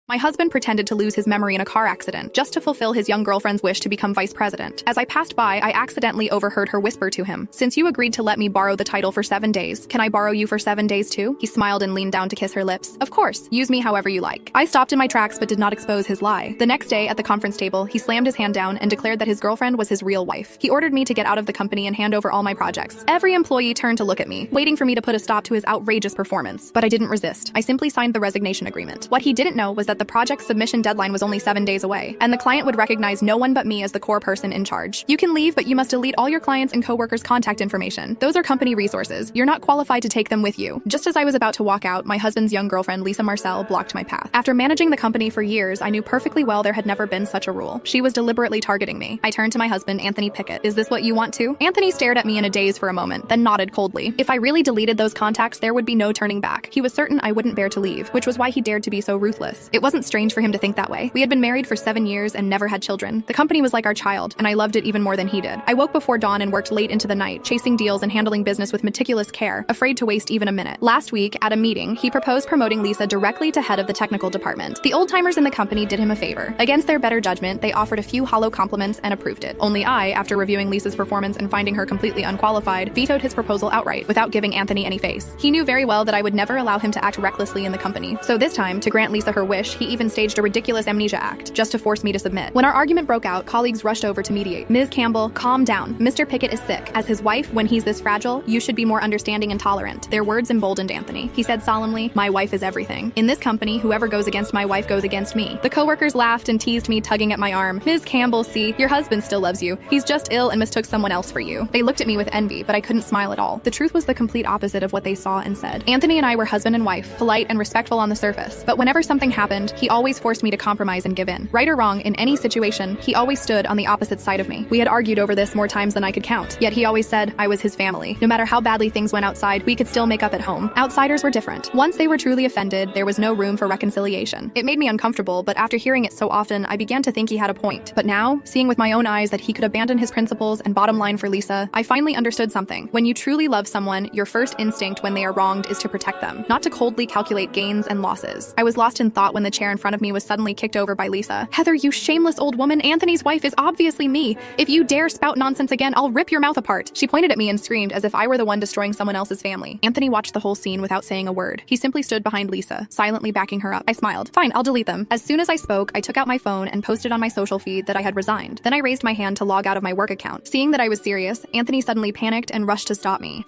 My husband pretended to lose his memory in a car accident just to fulfill his young girlfriend's wish to become vice president. As I passed by, I accidentally overheard her whisper to him, "Since you agreed to let me borrow the title for 7 days, can I borrow you for 7 days too?" He smiled and leaned down to kiss her lips. "Of course, use me however you like." I stopped in my tracks but did not expose his lie. The next day at the conference table, he slammed his hand down and declared that his girlfriend was his real wife. He ordered me to get out of the company and hand over all my projects. Every employee turned to look at me, waiting for me to put a stop to his outrageous performance. But I didn't resist. I simply signed the resignation agreement. What he didn't know was that the project submission deadline was only 7 days away, and the client would recognize no one but me as the core person in charge. "You can leave, but you must delete all your clients' and coworkers' contact information. Those are company resources. You're not qualified to take them with you." Just as I was about to walk out, my husband's young girlfriend, Lisa Marcel, blocked my path. After managing the company for years, I knew perfectly well there had never been such a rule. She was deliberately targeting me. I turned to my husband, Anthony Pickett. "Is this what you want too?" Anthony stared at me in a daze for a moment, then nodded coldly. If I really deleted those contacts, there would be no turning back. He was certain I wouldn't bear to leave, which was why he dared to be so ruthless. It wasn't strange for him to think that way. We had been married for 7 years and never had children. The company was like our child, and I loved it even more than he did. I woke before dawn and worked late into the night, chasing deals and handling business with meticulous care, afraid to waste even a minute. Last week, at a meeting, he proposed promoting Lisa directly to head of the technical department. The old-timers in the company did him a favor. Against their better judgment, they offered a few hollow compliments and approved it. Only I, after reviewing Lisa's performance and finding her completely unqualified, vetoed his proposal outright, without giving Anthony any face. He knew very well that I would never allow him to act recklessly in the company. So this time, to grant Lisa her wish, he even staged a ridiculous amnesia act, just to force me to submit. When our argument broke out, colleagues rushed over to mediate. "Ms. Campbell, calm down. Mr. Pickett is sick. As his wife, when he's this fragile, you should be more understanding and tolerant." Their words emboldened Anthony. He said solemnly, "My wife is everything. In this company, whoever goes against my wife goes against me." The coworkers laughed and teased me, tugging at my arm. "Ms. Campbell, see, your husband still loves you. He's just ill and mistook someone else for you." They looked at me with envy, but I couldn't smile at all. The truth was the complete opposite of what they saw and said. Anthony and I were husband and wife, polite and respectful on the surface. But whenever something happened, he always forced me to compromise and give in. Right or wrong, in any situation, he always stood on the opposite side of me. We had argued over this more times than I could count, yet he always said I was his family. No matter how badly things went outside, we could still make up at home. Outsiders were different. Once they were truly offended, there was no room for reconciliation. It made me uncomfortable, but after hearing it so often, I began to think he had a point. But now, seeing with my own eyes that he could abandon his principles and bottom line for Lisa, I finally understood something. When you truly love someone, your first instinct when they are wronged is to protect them, not to coldly calculate gains and losses. I was lost in thought when the chair in front of me was suddenly kicked over by Lisa. "Heather, you shameless old woman, Anthony's wife is obviously me. If you dare spout nonsense again, I'll rip your mouth apart." She pointed at me and screamed as if I were the one destroying someone else's family. Anthony watched the whole scene without saying a word. He simply stood behind Lisa, silently backing her up. I smiled. "Fine, I'll delete them." As soon as I spoke, I took out my phone and posted on my social feed that I had resigned. Then I raised my hand to log out of my work account. Seeing that I was serious, Anthony suddenly panicked and rushed to stop me.